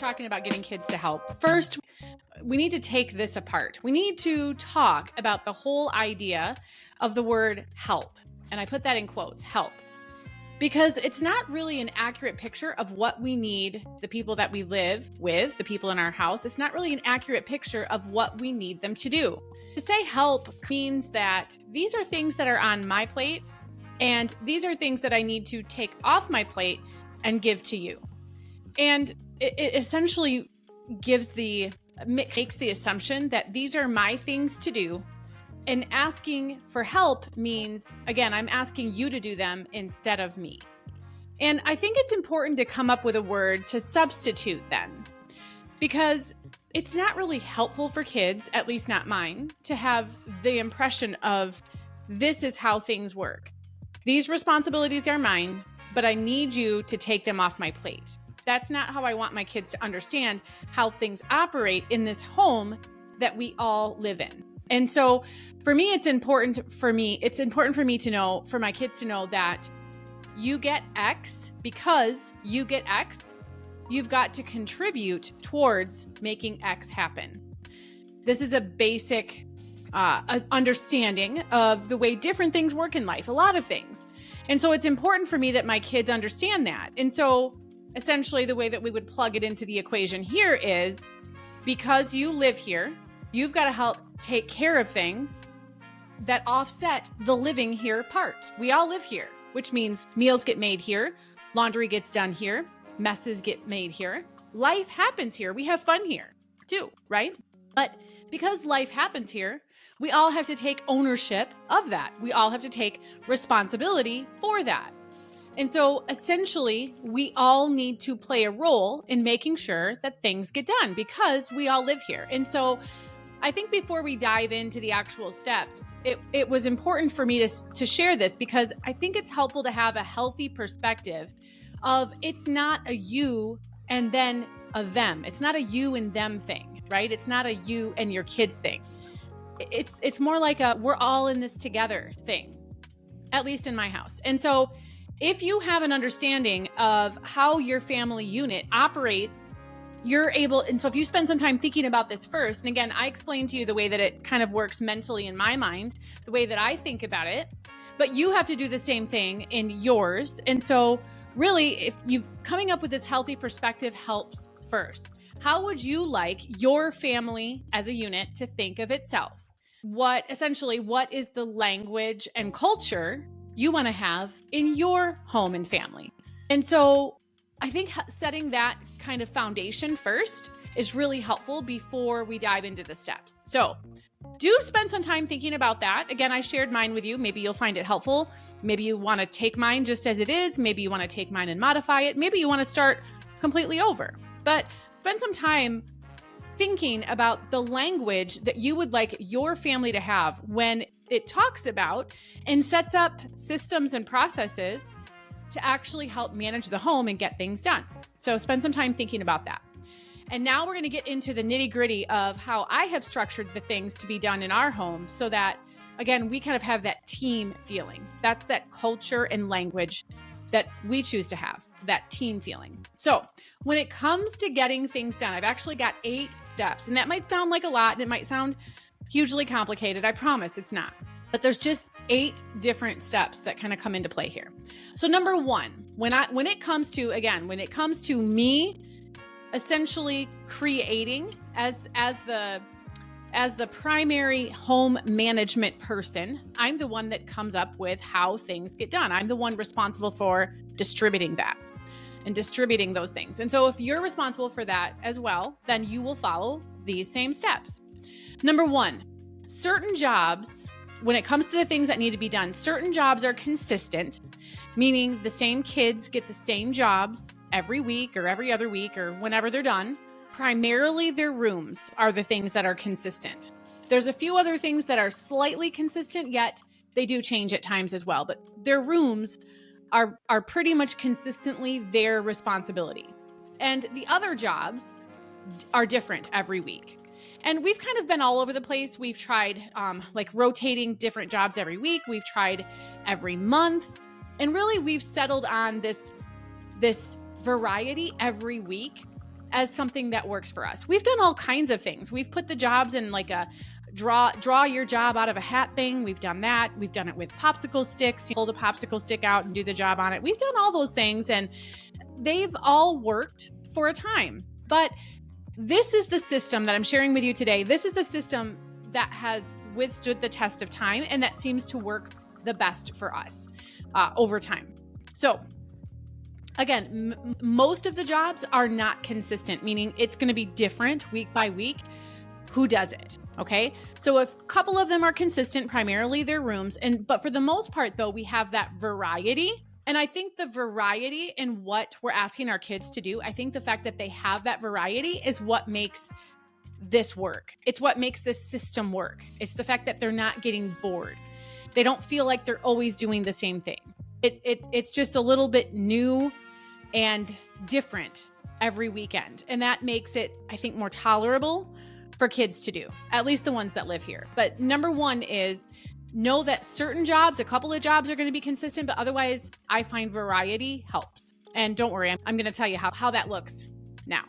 talking about getting kids to help, first, we need to take this apart. We need to talk about the whole idea of the word help. And I put that in quotes, help, because it's not really an accurate picture of what we need, the people that we live with, the people in our house. It's not really an accurate picture of what we need them to do. To say help means that these are things that are on my plate, and these are things that I need to take off my plate and give to you. And it essentially makes the assumption that these are my things to do. And asking for help means, again, I'm asking you to do them instead of me. And I think it's important to come up with a word to substitute then, because it's not really helpful for kids, at least not mine, to have the impression of this is how things work. These responsibilities are mine, but I need you to take them off my plate. That's not how I want my kids to understand how things operate in this home that we all live in. And so for me, it's important for me to know, for my kids to know that you get X because you get X. You've got to contribute towards making X happen. This is a basic understanding of the way different things work in life, a lot of things. And so it's important for me that my kids understand that. And so essentially the way that we would plug it into the equation here is, because you live here, you've got to help take care of things that offset the living here part. We all live here, which means meals get made here, laundry gets done here, messes get made here. Life happens here. We have fun here too, right? But because life happens here, we all have to take ownership of that. We all have to take responsibility for that. And so essentially, we all need to play a role in making sure that things get done because we all live here. And so I think before we dive into the actual steps, it was important for me to share this, because I think it's helpful to have a healthy perspective of, it's not a you and then a them. It's not a you and them thing, right? It's not a you and your kids thing. It's more like a we're all in this together thing, at least in my house. And so if you have an understanding of how your family unit operates, you're able, and so if you spend some time thinking about this first, and again, I explained to you the way that it kind of works mentally in my mind, the way that I think about it, but you have to do the same thing in yours. And so really, if you've coming up with this healthy perspective helps first. How would you like your family as a unit to think of itself? What is the language and culture you want to have in your home and family? And so I think setting that kind of foundation first is really helpful before we dive into the steps. So do spend some time thinking about that. Again, I shared mine with you. Maybe you'll find it helpful. Maybe you want to take mine just as it is. Maybe you want to take mine and modify it. Maybe you want to start completely over. But spend some time thinking about the language that you would like your family to have when it talks about and sets up systems and processes to actually help manage the home and get things done. So spend some time thinking about that. And now we're going to get into the nitty-gritty of how I have structured the things to be done in our home so that, again, we kind of have that team feeling. That's that culture and language that we choose to have, that team feeling. So when it comes to getting things done, I've actually got 8 steps, and that might sound like a lot and it might sound hugely complicated. I promise it's not. But there's just 8 different steps that kind of come into play here. So number 1, when it comes to me essentially creating as the primary home management person, I'm the one that comes up with how things get done. I'm the one responsible for distributing that and distributing those things. And so if you're responsible for that as well, then you will follow these same steps. Number 1, certain jobs, when it comes to the things that need to be done, certain jobs are consistent, meaning the same kids get the same jobs every week or every other week or whenever they're done. Primarily their rooms are the things that are consistent. There's a few other things that are slightly consistent, yet they do change at times as well, but their rooms are pretty much consistently their responsibility. And the other jobs are different every week. And we've kind of been all over the place. We've tried like rotating different jobs every week. We've tried every month. And really we've settled on this variety every week. as something that works for us. We've done all kinds of things. We've put the jobs in like a draw your job out of a hat thing. We've done that. We've done it with popsicle sticks. You pull the popsicle stick out and do the job on it. We've done all those things, and they've all worked for a time. But this is the system that I'm sharing with you today. This is the system that has withstood the test of time and that seems to work the best for us over time. So again, most of the jobs are not consistent, meaning it's going to be different week by week who does it. Okay. So a couple of them are consistent, primarily their rooms. But for the most part though, we have that variety. And I think the variety in what we're asking our kids to do, I think the fact that they have that variety is what makes this work. It's what makes this system work. It's the fact that they're not getting bored. They don't feel like they're always doing the same thing. It's just a little bit new and different every weekend. And that makes it, I think, more tolerable for kids to do, at least the ones that live here. But number one is know that certain jobs, a couple of jobs are going to be consistent, but otherwise I find variety helps. And don't worry, I'm going to tell you how that looks now.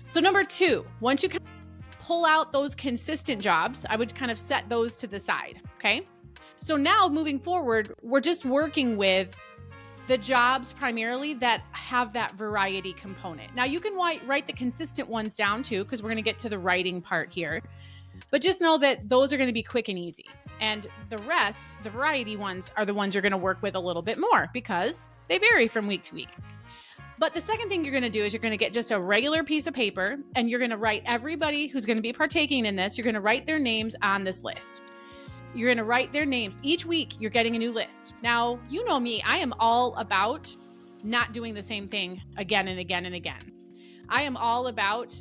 So number two, once you kind of pull out those consistent jobs, I would kind of set those to the side. Okay. So now moving forward, we're just working with the jobs primarily that have that variety component. Now you can write the consistent ones down too, because we're going to get to the writing part here, but just know that those are going to be quick and easy. And the rest, the variety ones, are the ones you're going to work with a little bit more because they vary from week to week. But the second thing you're going to do is you're going to get just a regular piece of paper and you're going to write everybody who's going to be partaking in this. You're going to write their names on this list. You're going to write their names. Each week, you're getting a new list. Now, you know me, I am all about not doing the same thing again and again and again. I am all about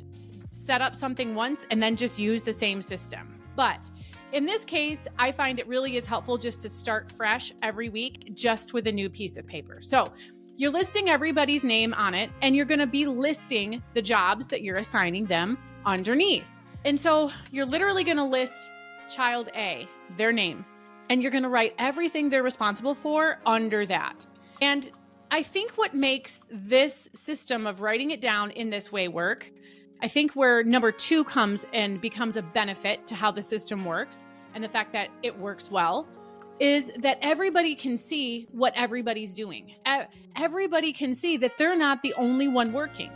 set up something once and then just use the same system. But in this case, I find it really is helpful just to start fresh every week, just with a new piece of paper. So you're listing everybody's name on it, and you're going to be listing the jobs that you're assigning them underneath. And so you're literally going to list child A, their name, and you're going to write everything they're responsible for under that. And I think what makes this system of writing it down in this way work, I think where number two comes and becomes a benefit to how the system works and the fact that it works well, is that everybody can see what everybody's doing. Everybody can see that they're not the only one working.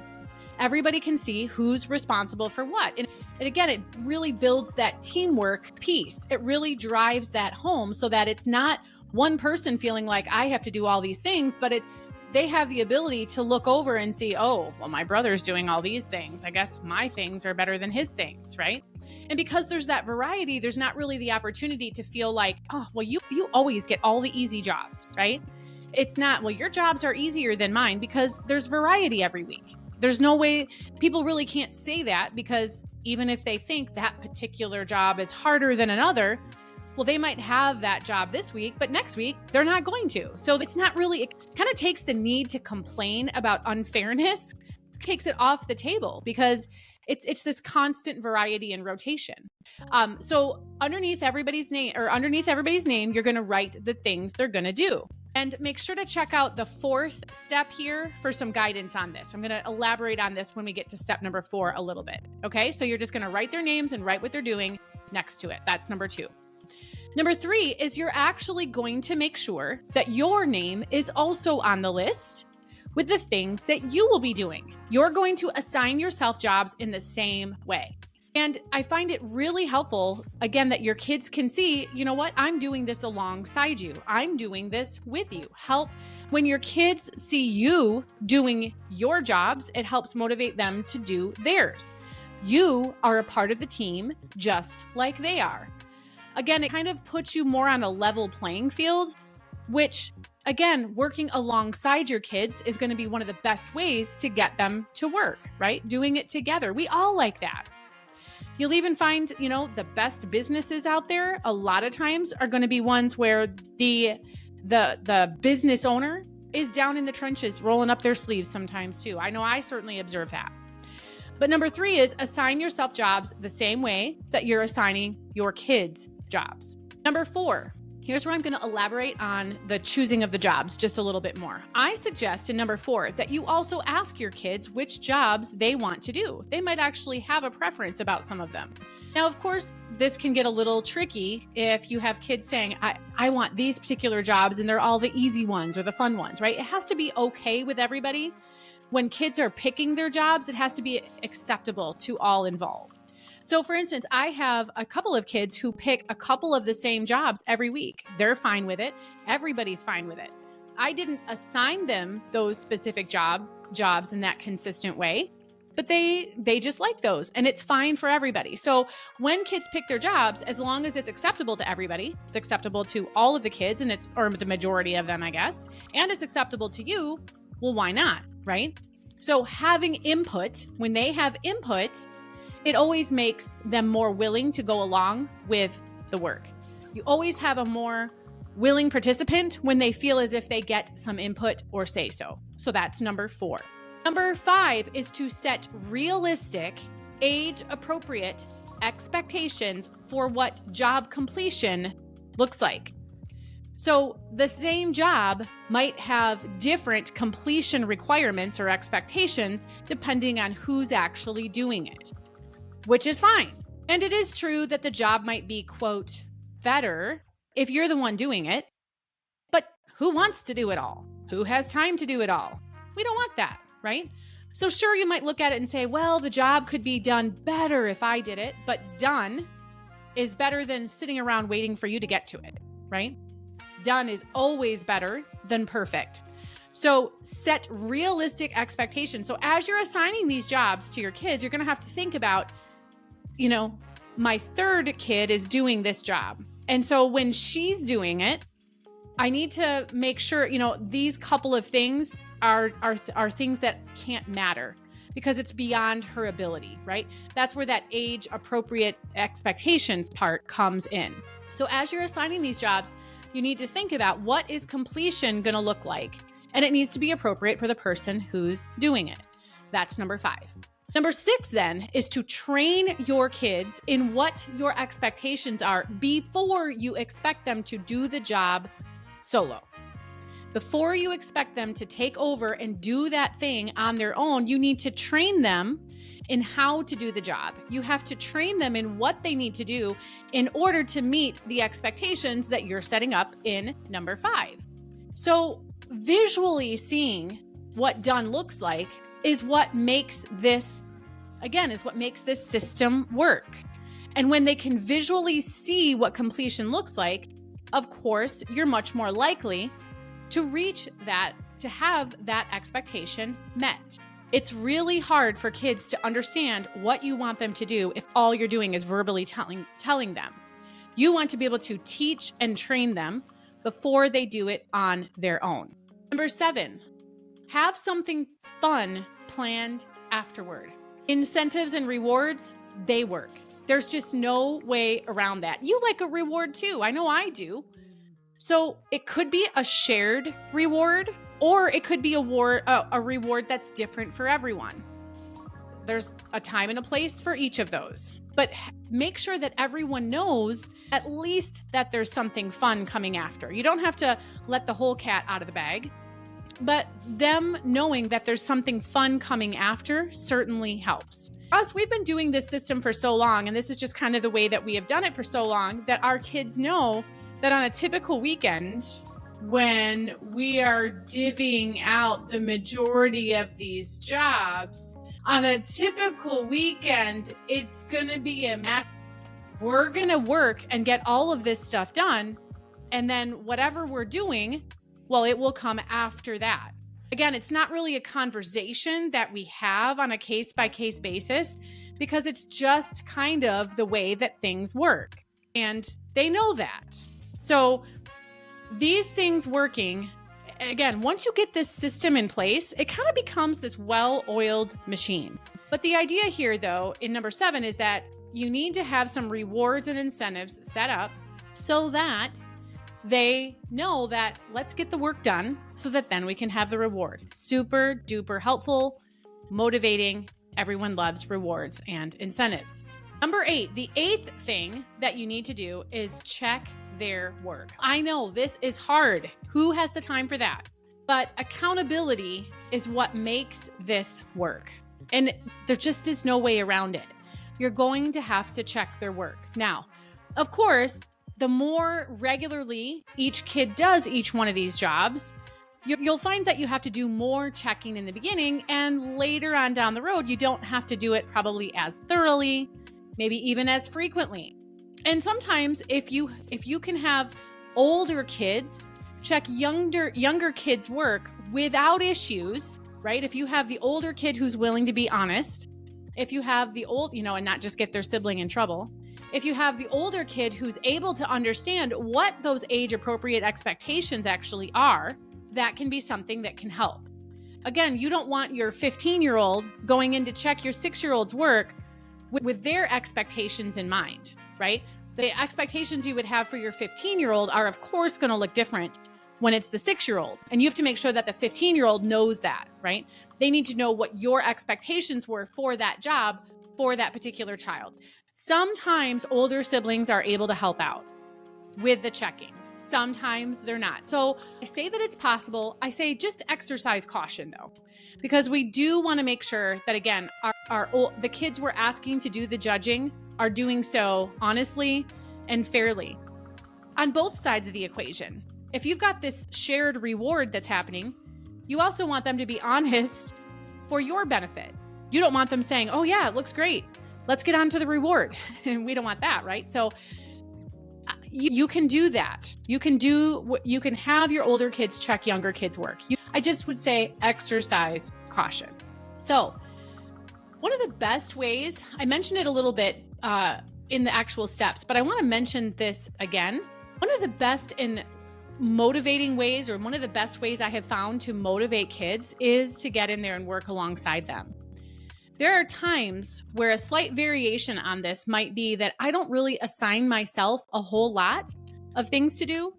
Everybody can see who's responsible for what. And again, it really builds that teamwork piece. It really drives that home so that it's not one person feeling like I have to do all these things, but they have the ability to look over and see, oh, well, my brother's doing all these things. I guess my things are better than his things, right? And because there's that variety, there's not really the opportunity to feel like, oh, well, you always get all the easy jobs, right? It's not, well, your jobs are easier than mine, because there's variety every week. There's no way, people really can't say that, because even if they think that particular job is harder than another, well, they might have that job this week, but next week they're not going to. So it's not really, it kind of takes the need to complain about unfairness, takes it off the table, because it's this constant variety and rotation. So underneath everybody's name, you're going to write the things they're going to do. And make sure to check out the fourth step here for some guidance on this. I'm going to elaborate on this when we get to step number 4 a little bit. Okay, so you're just going to write their names and write what they're doing next to it. That's number 2. Number 3 is you're actually going to make sure that your name is also on the list with the things that you will be doing. You're going to assign yourself jobs in the same way. And I find it really helpful, again, that your kids can see, you know what, I'm doing this alongside you. I'm doing this with you. When your kids see you doing your jobs, it helps motivate them to do theirs. You are a part of the team just like they are. Again, it kind of puts you more on a level playing field, which, again, working alongside your kids is going to be one of the best ways to get them to work, right? Doing it together. We all like that. You'll even find, the best businesses out there a lot of times are going to be ones where the business owner is down in the trenches, rolling up their sleeves sometimes too. I know I certainly observe that. But number 3 is assign yourself jobs the same way that you're assigning your kids jobs. Number 4, Here's where I'm going to elaborate on the choosing of the jobs just a little bit more. I suggest in number 4 that you also ask your kids which jobs they want to do. They might actually have a preference about some of them. Now, of course, this can get a little tricky if you have kids saying, I want these particular jobs and they're all the easy ones or the fun ones, right? It has to be okay with everybody. When kids are picking their jobs, it has to be acceptable to all involved. So for instance, I have a couple of kids who pick a couple of the same jobs every week. They're fine with it. Everybody's fine with it. I didn't assign them those specific jobs in that consistent way, but they just like those, and it's fine for everybody. So when kids pick their jobs, as long as it's acceptable to everybody, it's acceptable to all of the kids, and or the majority of them, I guess, and it's acceptable to you, well, why not, right? So having input, when they have input, it always makes them more willing to go along with the work. You always have a more willing participant when they feel as if they get some input or say so. So that's number 4. Number 5 is to set realistic, age-appropriate expectations for what job completion looks like. So the same job might have different completion requirements or expectations depending on who's actually doing it, which is fine. And it is true that the job might be, quote, better if you're the one doing it. But who wants to do it all? Who has time to do it all? We don't want that, right? So sure, you might look at it and say, well, the job could be done better if I did it, but done is better than sitting around waiting for you to get to it, right? Done is always better than perfect. So set realistic expectations. So as you're assigning these jobs to your kids, you're going to have to think about, my third kid is doing this job. And so when she's doing it, I need to make sure, these couple of things are things that can't matter because it's beyond her ability, right? That's where that age appropriate expectations part comes in. So as you're assigning these jobs, you need to think about what is completion going to look like, and it needs to be appropriate for the person who's doing it. That's number 5. Number 6 then is to train your kids in what your expectations are before you expect them to do the job solo. Before you expect them to take over and do that thing on their own, you need to train them in how to do the job. You have to train them in what they need to do in order to meet the expectations that you're setting up in number 5. So visually seeing what done looks like is what makes this system work. And when they can visually see what completion looks like, of course, you're much more likely to reach that, to have that expectation met. It's really hard for kids to understand what you want them to do if all you're doing is verbally telling them. You want to be able to teach and train them before they do it on their own. Number 7, have something fun planned afterward. Incentives and rewards, they work. There's just no way around that. You like a reward too. I know I do. So it could be a shared reward, or it could be a reward that's different for everyone. There's a time and a place for each of those. But make sure that everyone knows at least that there's something fun coming after. You don't have to let the whole cat out of the bag, but them knowing that there's something fun coming after certainly helps. Us, we've been doing this system for so long, and this is just kind of the way that we have done it for so long, that our kids know that on a typical weekend, when we are divvying out the majority of these jobs, on a typical weekend, it's going to be a match. We're going to work and get all of this stuff done, and then whatever we're doing, well, it will come after that. Again, it's not really a conversation that we have on a case-by-case basis because it's just kind of the way that things work. And they know that. So these things working, again, once you get this system in place, it kind of becomes this well-oiled machine. But the idea here, though, in number 7 is that you need to have some rewards and incentives set up so that they know that let's get the work done so that then we can have the reward. Super duper helpful, motivating. Everyone loves rewards and incentives. Number 8, the 8th thing that you need to do is check their work. I know this is hard. Who has the time for that? But accountability is what makes this work. And there just is no way around it. You're going to have to check their work. Now, of course, the more regularly each kid does each one of these jobs, you'll find that you have to do more checking in the beginning, and later on down the road, you don't have to do it probably as thoroughly, maybe even as frequently. And sometimes if you can have older kids check younger kids' work without issues, right? If you have the older kid who's willing to be honest, if you have the old, and not just get their sibling in trouble, if you have the older kid who's able to understand what those age-appropriate expectations actually are, that can be something that can help. Again, you don't want your 15-year-old going in to check your 6-year-old's work with their expectations in mind, right? The expectations you would have for your 15-year-old are, of course, going to look different when it's the 6-year-old. And you have to make sure that the 15-year-old knows that, right? They need to know what your expectations were for that job for that particular child. Sometimes older siblings are able to help out with the checking. Sometimes they're not. So I say that it's possible. I say just exercise caution though, because we do want to make sure that, again, the kids we're asking to do the judging are doing so honestly and fairly on both sides of the equation. If you've got this shared reward that's happening, you also want them to be honest for your benefit. You don't want them saying, oh yeah, it looks great. Let's get on to the reward. And we don't want that, right? So you can do that. You can have your older kids check younger kids' work. I just would say exercise caution. So one of the best ways, I mentioned it a little bit in the actual steps, but I want to mention this again. One of the best and motivating ways, or one of the best ways I have found to motivate kids, is to get in there and work alongside them. There are times where a slight variation on this might be that I don't really assign myself a whole lot of things to do,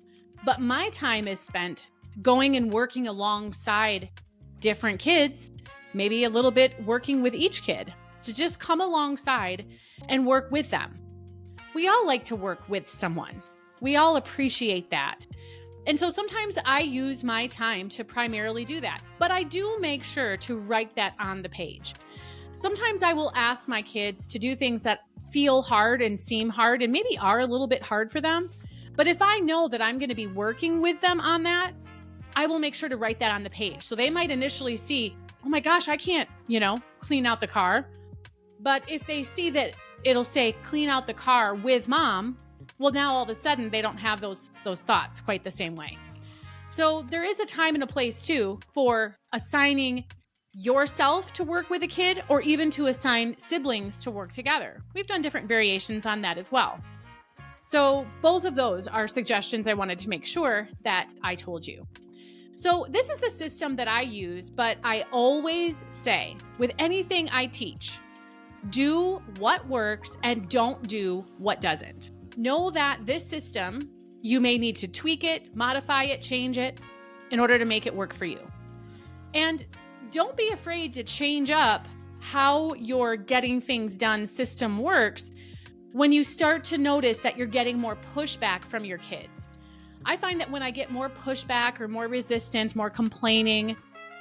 but my time is spent going and working alongside different kids, maybe a little bit working with each kid, to just come alongside and work with them. We all like to work with someone. We all appreciate that. And so sometimes I use my time to primarily do that, but I do make sure to write that on the page. Sometimes I will ask my kids to do things that feel hard and seem hard and maybe are a little bit hard for them. But if I know that I'm going to be working with them on that, I will make sure to write that on the page. So they might initially see, oh my gosh, I can't, clean out the car. But if they see that it'll say clean out the car with mom, well, now all of a sudden they don't have those thoughts quite the same way. So there is a time and a place too for assigning yourself to work with a kid, or even to assign siblings to work together. We've done different variations on that as well. So both of those are suggestions I wanted to make sure that I told you. So this is the system that I use, but I always say with anything I teach, do what works and don't do what doesn't. Know that this system, you may need to tweak it, modify it, change it in order to make it work for you. And don't be afraid to change up how your getting things done system works when you start to notice that you're getting more pushback from your kids. I find that when I get more pushback or more resistance, more complaining,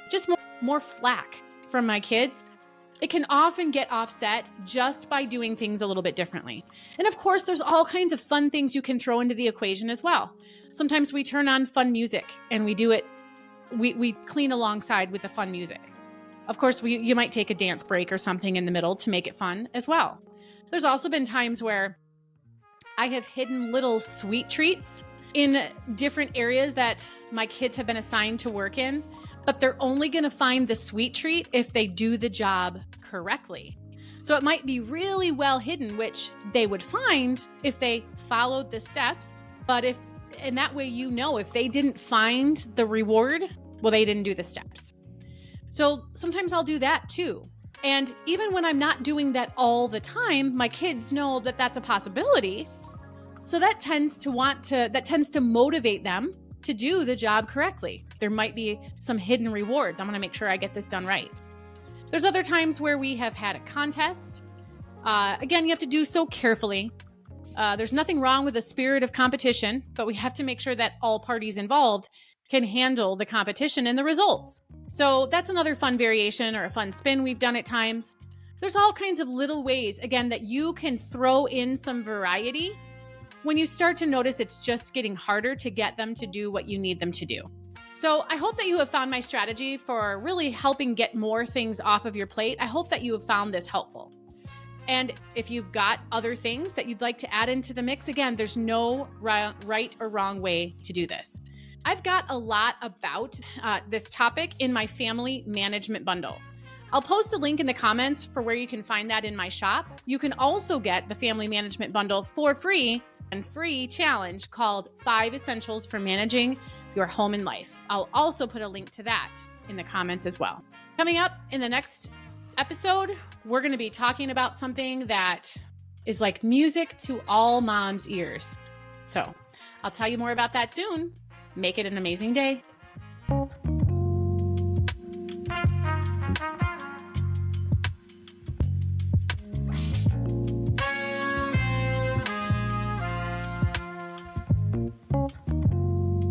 just more flack from my kids, it can often get offset just by doing things a little bit differently. And of course, there's all kinds of fun things you can throw into the equation as well. Sometimes we turn on fun music and we do it. We clean alongside with the fun music. Of course, you might take a dance break or something in the middle to make it fun as well. There's also been times where I have hidden little sweet treats in different areas that my kids have been assigned to work in, but they're only going to find the sweet treat if they do the job correctly. So it might be really well hidden, which they would find if they followed the steps. But and that way, if they didn't find the reward, well, they didn't do the steps. So sometimes I'll do that too. And even when I'm not doing that all the time, my kids know that that's a possibility. So that tends to motivate them to do the job correctly. There might be some hidden rewards. I'm going to make sure I get this done right. There's other times where we have had a contest. Again, you have to do so carefully. There's nothing wrong with the spirit of competition, but we have to make sure that all parties involved can handle the competition and the results. So that's another fun variation or a fun spin we've done at times. There's all kinds of little ways, again, that you can throw in some variety when you start to notice it's just getting harder to get them to do what you need them to do. So I hope that you have found my strategy for really helping get more things off of your plate. I hope that you have found this helpful. And if you've got other things that you'd like to add into the mix, again, there's no right or wrong way to do this. I've got a lot about this topic in my family management bundle. I'll post a link in the comments for where you can find that in my shop. You can also get the family management bundle for free and free challenge called 5 Essentials for Managing Your Home and Life. I'll also put a link to that in the comments as well. Coming up in the next episode, we're going to be talking about something that is like music to all moms' ears. So I'll tell you more about that soon. Make it an amazing day.